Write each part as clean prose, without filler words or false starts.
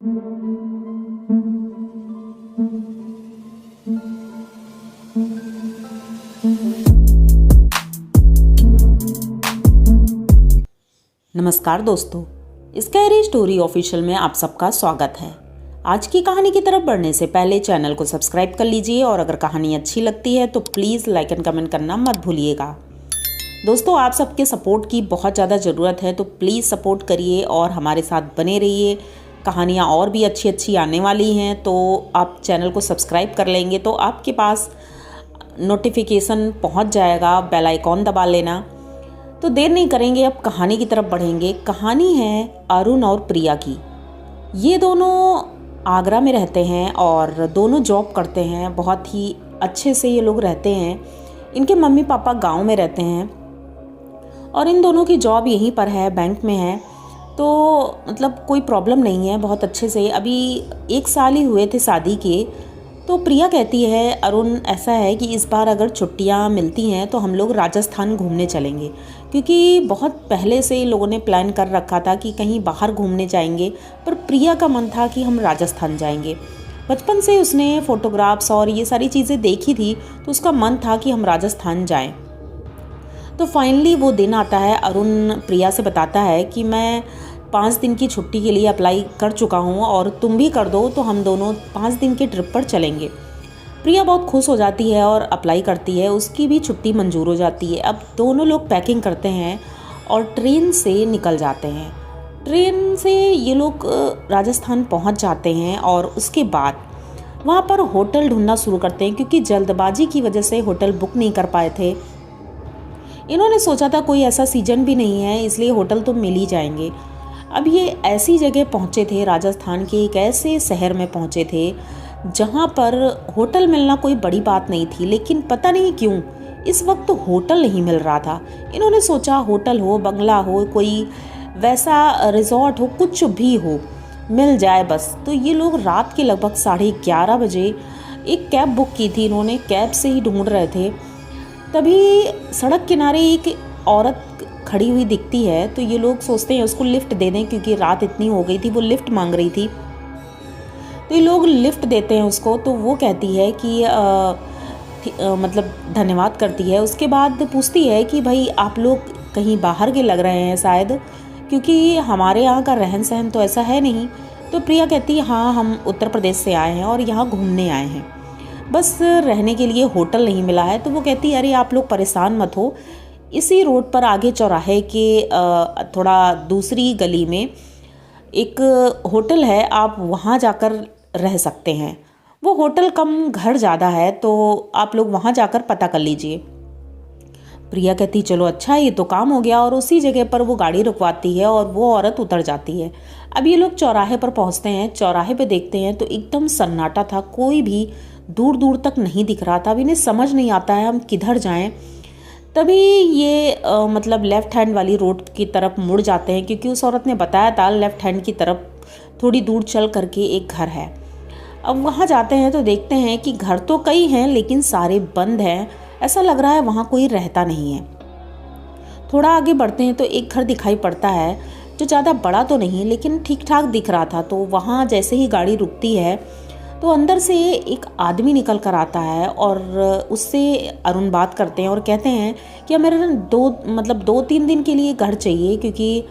नमस्कार दोस्तों, scary story official में आप सबका स्वागत है। आज की कहानी की तरफ बढ़ने से पहले चैनल को सब्सक्राइब कर लीजिए और अगर कहानी अच्छी लगती है तो प्लीज़ लाइक एंड कमेंट करना मत भूलिएगा। दोस्तों, आप सबके सपोर्ट की बहुत ज़्यादा ज़रूरत है, तो प्लीज़ सपोर्ट करिए और हमारे साथ बने रहिए। कहानियाँ और भी अच्छी अच्छी आने वाली हैं, तो आप चैनल को सब्सक्राइब कर लेंगे तो आपके पास नोटिफिकेशन पहुँच जाएगा। बेल आइकॉन दबा लेना। तो देर नहीं करेंगे, अब कहानी की तरफ बढ़ेंगे। कहानी है अरुण और प्रिया की। ये दोनों आगरा में रहते हैं और दोनों जॉब करते हैं। बहुत ही अच्छे से ये लोग रहते हैं। इनके मम्मी पापा गांव में रहते हैं और इन दोनों की जॉब यहीं पर है, बैंक में है। तो मतलब कोई प्रॉब्लम नहीं है, बहुत अच्छे से। अभी 1 साल ही हुए थे शादी के। तो प्रिया कहती है, अरुण ऐसा है कि इस बार अगर छुट्टियां मिलती हैं तो हम लोग राजस्थान घूमने चलेंगे, क्योंकि बहुत पहले से लोगों ने प्लान कर रखा था कि कहीं बाहर घूमने जाएंगे, पर प्रिया का मन था कि हम राजस्थान जाएंगे। बचपन से उसने फ़ोटोग्राफ्स और ये सारी चीज़ें देखी थी, तो उसका मन था कि हम राजस्थान जाएं। तो फाइनली वो दिन आता है। अरुण प्रिया से बताता है कि मैं 5 दिन की छुट्टी के लिए अप्लाई कर चुका हूँ और तुम भी कर दो तो हम दोनों 5 दिन के ट्रिप पर चलेंगे। प्रिया बहुत खुश हो जाती है और अप्लाई करती है। उसकी भी छुट्टी मंजूर हो जाती है। अब दोनों लोग पैकिंग करते हैं और ट्रेन से निकल जाते हैं। ट्रेन से ये लोग राजस्थान पहुँच जाते हैं और उसके बाद वहाँ पर होटल ढूंढना शुरू करते हैं, क्योंकि जल्दबाजी की वजह से होटल बुक नहीं कर पाए थे। इन्होंने सोचा था कोई ऐसा सीजन भी नहीं है, इसलिए होटल तो मिल ही जाएंगे। अब ये ऐसी जगह पहुँचे थे, राजस्थान के एक ऐसे शहर में पहुँचे थे जहाँ पर होटल मिलना कोई बड़ी बात नहीं थी, लेकिन पता नहीं क्यों इस वक्त होटल नहीं मिल रहा था। इन्होंने सोचा होटल हो, बंगला हो, कोई वैसा रिजॉर्ट हो, कुछ भी हो, मिल जाए बस। तो ये लोग रात के लगभग 11:30 बजे एक कैब बुक की थी। इन्होंने कैब से ही ढूंढ रहे थे, तभी सड़क किनारे एक औरत खड़ी हुई दिखती है। तो ये लोग सोचते हैं उसको लिफ्ट दे दें, क्योंकि रात इतनी हो गई थी, वो लिफ्ट मांग रही थी। तो ये लोग लिफ्ट देते हैं उसको। तो वो कहती है कि मतलब धन्यवाद करती है। उसके बाद पूछती है कि भाई आप लोग कहीं बाहर के लग रहे हैं शायद, क्योंकि हमारे यहाँ का रहन सहन तो ऐसा है नहीं। तो प्रिया कहती है, हाँ हम उत्तर प्रदेश से आए हैं और यहाँ घूमने आए हैं, बस रहने के लिए होटल नहीं मिला है। तो वो कहती है, अरे आप लोग परेशान मत हो, इसी रोड पर आगे चौराहे के थोड़ा दूसरी गली में एक होटल है, आप वहाँ जाकर रह सकते हैं। वो होटल कम घर ज़्यादा है, तो आप लोग वहाँ जाकर पता कर लीजिए। प्रिया कहती चलो अच्छा, ये तो काम हो गया। और उसी जगह पर वो गाड़ी रुकवाती है और वो औरत उतर जाती है। अब ये लोग चौराहे पर पहुँचते हैं। चौराहे पे देखते हैं तो एकदम सन्नाटा था, कोई भी दूर दूर तक नहीं दिख रहा था। अब इन्हें समझ नहीं आता है हम किधर जाएं। तभी ये मतलब लेफ़्ट हैंड वाली रोड की तरफ मुड़ जाते हैं, क्योंकि उस औरत ने बताया था लेफ़्ट हैंड की तरफ थोड़ी दूर चल करके एक घर है। अब वहाँ जाते हैं तो देखते हैं कि घर तो कई हैं लेकिन सारे बंद हैं। ऐसा लग रहा है वहाँ कोई रहता नहीं है। थोड़ा आगे बढ़ते हैं तो एक घर दिखाई पड़ता है, जो ज़्यादा बड़ा तो नहीं लेकिन ठीक ठाक दिख रहा था। तो वहाँ जैसे ही गाड़ी रुकती है तो अंदर से एक आदमी निकल कर आता है और उससे अरुण बात करते हैं और कहते हैं कि मेरे 2-3 दिन के लिए घर चाहिए, क्योंकि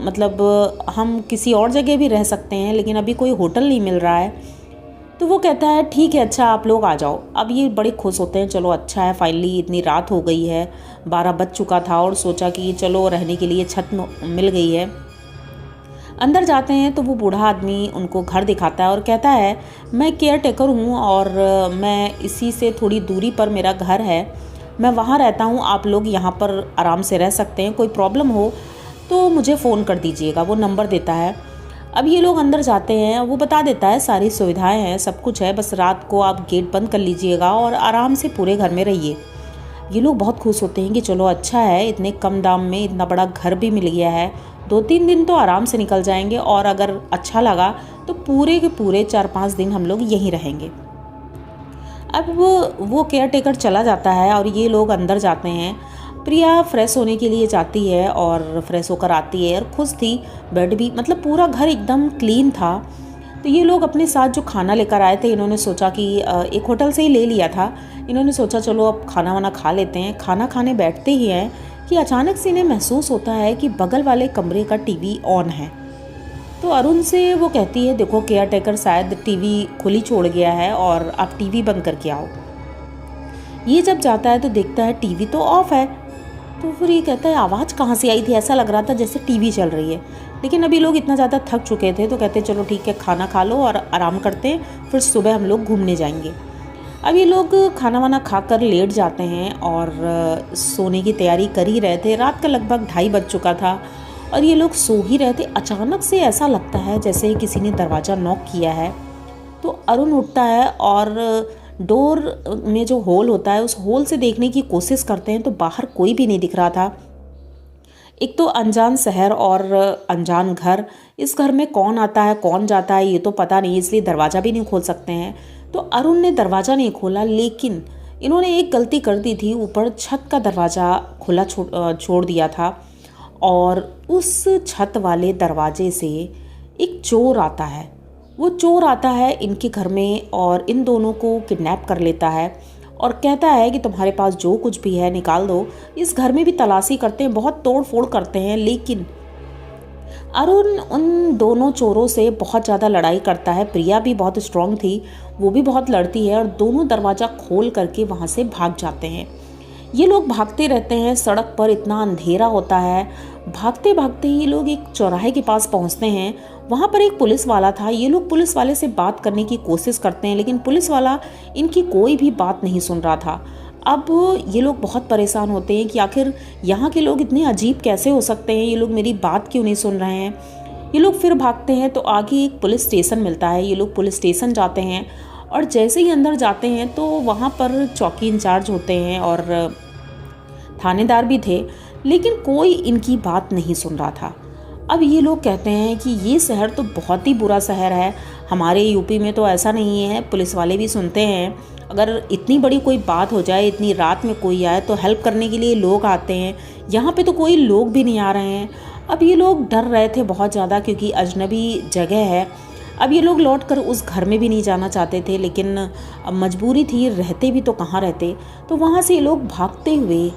मतलब हम किसी और जगह भी रह सकते हैं लेकिन अभी कोई होटल नहीं मिल रहा है। तो वो कहता है ठीक है, अच्छा आप लोग आ जाओ। अब ये बड़े खुश होते हैं, चलो अच्छा है, फाइनली इतनी रात हो गई है, 12 बज चुका था और सोचा कि चलो रहने के लिए छत मिल गई है। अंदर जाते हैं तो वो बूढ़ा आदमी उनको घर दिखाता है और कहता है मैं केयर टेकर हूँ और मैं इसी से थोड़ी दूरी पर मेरा घर है, मैं वहाँ रहता हूँ, आप लोग यहाँ पर आराम से रह सकते हैं, कोई प्रॉब्लम हो तो मुझे फ़ोन कर दीजिएगा। वो नंबर देता है। अब ये लोग अंदर जाते हैं, वो बता देता है सारी सुविधाएं हैं, सब कुछ है, बस रात को आप गेट बंद कर लीजिएगा और आराम से पूरे घर में रहिए। ये लोग बहुत खुश होते हैं कि चलो अच्छा है, इतने कम दाम में इतना बड़ा घर भी मिल गया है, 2-3 दिन तो आराम से निकल जाएंगे और अगर अच्छा लगा तो पूरे के पूरे 4-5 दिन हम लोग यहीं रहेंगे। अब वो केयर टेकर चला जाता है और ये लोग अंदर जाते हैं। प्रिया फ्रेश होने के लिए जाती है और फ्रेश होकर आती है और खुश थी। बेड भी मतलब पूरा घर एकदम क्लीन था तो ये लोग अपने साथ जो खाना लेकर आए थे, इन्होंने सोचा कि एक होटल से ही ले लिया था, इन्होंने सोचा चलो अब खाना वाना खा लेते हैं। खाना खाने बैठते ही हैं कि अचानक से इन्हें महसूस होता है कि बगल वाले कमरे का टीवी ऑन है। तो अरुण से वो कहती है देखो केयर टेकर शायद टीवी खुली छोड़ गया है और आप टीवी बंद करके आओ। ये जब जाता है तो देखता है टीवी तो ऑफ है। तो फिर ये कहता है आवाज़ कहाँ से आई थी, ऐसा लग रहा था जैसे टीवी चल रही है। लेकिन अभी लोग इतना ज़्यादा थक चुके थे तो कहते चलो ठीक है खाना खा लो और आराम करते हैं, फिर सुबह हम लोग घूमने जाएंगे। अब ये लोग खाना वाना खाकर लेट जाते हैं और सोने की तैयारी कर ही रहे थे। रात का लगभग 2:30 बज चुका था और ये लोग सो ही रहे थे। अचानक से ऐसा लगता है जैसे किसी ने दरवाज़ा नॉक किया है। तो अरुण उठता है और डोर में जो होल होता है उस होल से देखने की कोशिश करते हैं तो बाहर कोई भी नहीं दिख रहा था। एक तो अनजान शहर और अनजान घर, इस घर में कौन आता है कौन जाता है ये तो पता नहीं, इसलिए दरवाज़ा भी नहीं खोल सकते हैं। तो अरुण ने दरवाज़ा नहीं खोला, लेकिन इन्होंने एक गलती कर दी थी, ऊपर छत का दरवाज़ा खुला छोड़ दिया था और उस छत वाले दरवाजे से एक चोर आता है। वो चोर आता है इनके घर में और इन दोनों को किडनैप कर लेता है और कहता है कि तुम्हारे पास जो कुछ भी है निकाल दो। इस घर में भी तलाशी करते हैं, बहुत तोड़ फोड़ करते हैं, लेकिन अरुण उन दोनों चोरों से बहुत ज़्यादा लड़ाई करता है। प्रिया भी बहुत स्ट्रांग थी, वो भी बहुत लड़ती है और दोनों दरवाज़ा खोल करके वहाँ से भाग जाते हैं। ये लोग भागते रहते हैं, सड़क पर इतना अंधेरा होता है। भागते भागते ये लोग एक चौराहे के पास पहुँचते हैं। वहाँ पर एक पुलिस वाला था। ये लोग पुलिस वाले से बात करने की कोशिश करते हैं, लेकिन पुलिस वाला इनकी कोई भी बात नहीं सुन रहा था। अब ये लोग बहुत परेशान होते हैं कि आखिर यहाँ के लोग इतने अजीब कैसे हो सकते हैं, ये लोग मेरी बात क्यों नहीं सुन रहे हैं। ये लोग फिर भागते हैं तो आगे एक पुलिस स्टेशन मिलता है। ये लोग पुलिस स्टेशन जाते हैं और जैसे ही अंदर जाते हैं तो वहाँ पर चौकी इंचार्ज होते हैं और थानेदार भी थे, लेकिन कोई इनकी बात नहीं सुन रहा था। अब ये लोग कहते हैं कि ये शहर तो बहुत ही बुरा शहर है, हमारे यूपी में तो ऐसा नहीं है। पुलिस वाले भी सुनते हैं, अगर इतनी बड़ी कोई बात हो जाए, इतनी रात में कोई आए तो हेल्प करने के लिए लोग आते हैं, यहाँ पे तो कोई लोग भी नहीं आ रहे हैं। अब ये लोग डर रहे थे बहुत ज़्यादा क्योंकि अजनबी जगह है। अब ये लोग लौट कर उस घर में भी नहीं जाना चाहते थे, लेकिन अब मजबूरी थी, रहते भी तो कहाँ रहते। तो वहाँ से ये लोग भागते हुए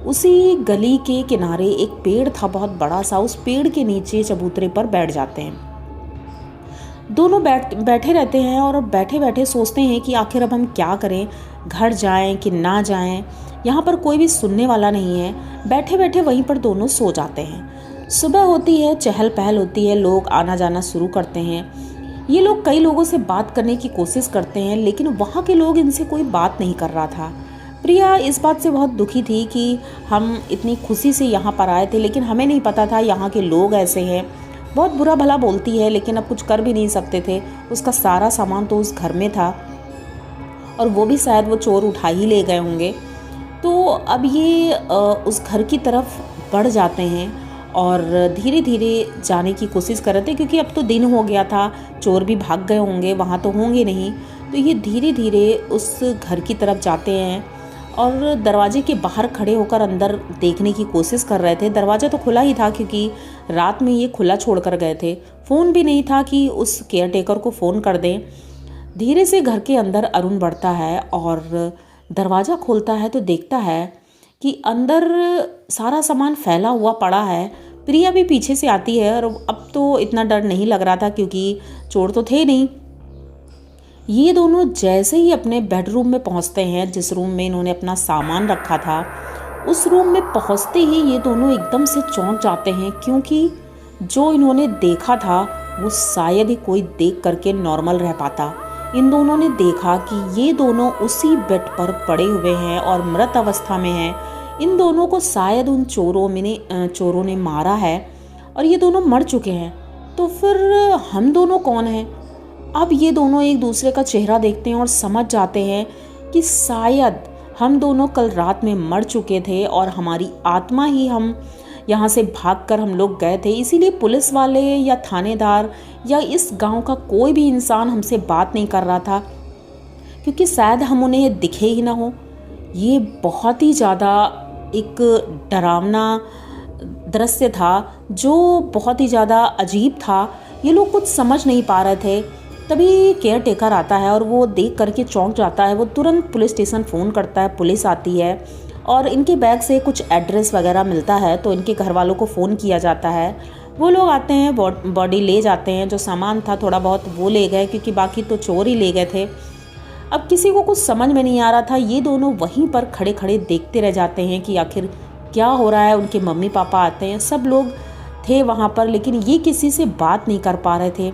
उसी गली के किनारे एक पेड़ था बहुत बड़ा सा, उस पेड़ के नीचे चबूतरे पर बैठ जाते हैं। दोनों बैठे रहते हैं और बैठे बैठे सोचते हैं कि आखिर अब हम क्या करें, घर जाएं कि ना जाएं। यहाँ पर कोई भी सुनने वाला नहीं है। बैठे बैठे वहीं पर दोनों सो जाते हैं। सुबह होती है, चहल पहल होती है, लोग आना जाना शुरू करते हैं। ये लोग कई लोगों से बात करने की कोशिश करते हैं, लेकिन वहाँ के लोग इनसे कोई बात नहीं कर रहा था। प्रिया इस बात से बहुत दुखी थी कि हम इतनी खुशी से यहाँ पर आए थे, लेकिन हमें नहीं पता था यहाँ के लोग ऐसे हैं। बहुत बुरा भला बोलती है, लेकिन अब कुछ कर भी नहीं सकते थे। उसका सारा सामान तो उस घर में था और वो भी शायद वो चोर उठा ही ले गए होंगे। तो अब ये उस घर की तरफ बढ़ जाते हैं और धीरे धीरे जाने की कोशिश कर रहे थे, क्योंकि अब तो दिन हो गया था, चोर भी भाग गए होंगे, वहाँ तो होंगे नहीं। तो ये धीरे धीरे उस घर की तरफ जाते हैं और दरवाजे के बाहर खड़े होकर अंदर देखने की कोशिश कर रहे थे। दरवाज़ा तो खुला ही था क्योंकि रात में ये खुला छोड़ कर गए थे। फ़ोन भी नहीं था कि उस केयर टेकर को फ़ोन कर दें। धीरे से घर के अंदर अरुण बढ़ता है और दरवाज़ा खोलता है तो देखता है कि अंदर सारा सामान फैला हुआ पड़ा है। प्रिया भी पीछे से आती है और अब तो इतना डर नहीं लग रहा था क्योंकि चोर तो थे नहीं। ये दोनों जैसे ही अपने बेडरूम में पहुंचते हैं, जिस रूम में इन्होंने अपना सामान रखा था, उस रूम में पहुंचते ही ये दोनों एकदम से चौंक जाते हैं, क्योंकि जो इन्होंने देखा था वो शायद ही कोई देख करके नॉर्मल रह पाता। इन दोनों ने देखा कि ये दोनों उसी बेड पर पड़े हुए हैं और मृत अवस्था में हैं। इन दोनों को शायद उन चोरों ने मारा है और ये दोनों मर चुके हैं। तो फिर हम दोनों कौन हैं? अब ये दोनों एक दूसरे का चेहरा देखते हैं और समझ जाते हैं कि शायद हम दोनों कल रात में मर चुके थे और हमारी आत्मा ही हम यहाँ से भागकर हम लोग गए थे। इसीलिए पुलिस वाले या थानेदार या इस गांव का कोई भी इंसान हमसे बात नहीं कर रहा था, क्योंकि शायद हम उन्हें दिखे ही ना हो। ये बहुत ही ज़्यादा एक डरावना दृश्य था जो बहुत ही ज़्यादा अजीब था। ये लोग कुछ समझ नहीं पा रहे थे तभी केयर टेकर आता है और वो देख करके चौंक जाता है। वो तुरंत पुलिस स्टेशन फ़ोन करता है, पुलिस आती है और इनके बैग से कुछ एड्रेस वगैरह मिलता है, तो इनके घर वालों को फ़ोन किया जाता है। वो लोग आते हैं, बॉडी ले जाते हैं। जो सामान था थोड़ा बहुत वो ले गए, क्योंकि बाकी तो चोर ही ले गए थे। अब किसी को कुछ समझ में नहीं आ रहा था। ये दोनों वहीं पर खड़े खड़े देखते रह जाते हैं कि आखिर क्या हो रहा है। उनके मम्मी पापा आते हैं, सब लोग थे वहाँ पर, लेकिन ये किसी से बात नहीं कर पा रहे थे।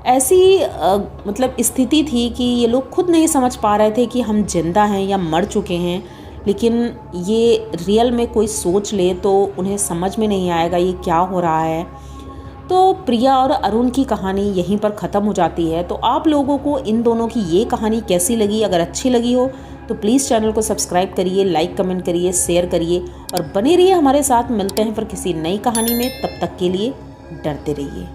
ऐसी मतलब स्थिति थी कि ये लोग खुद नहीं समझ पा रहे थे कि हम जिंदा हैं या मर चुके हैं। लेकिन ये रियल में कोई सोच ले तो उन्हें समझ में नहीं आएगा ये क्या हो रहा है। तो प्रिया और अरुण की कहानी यहीं पर ख़त्म हो जाती है। तो आप लोगों को इन दोनों की ये कहानी कैसी लगी? अगर अच्छी लगी हो तो प्लीज़ चैनल को सब्सक्राइब करिए, लाइक कमेंट करिए, शेयर करिए और बने रहिए हमारे साथ। मिलते हैं फिर किसी नई कहानी में, तब तक के लिए डरते रहिए।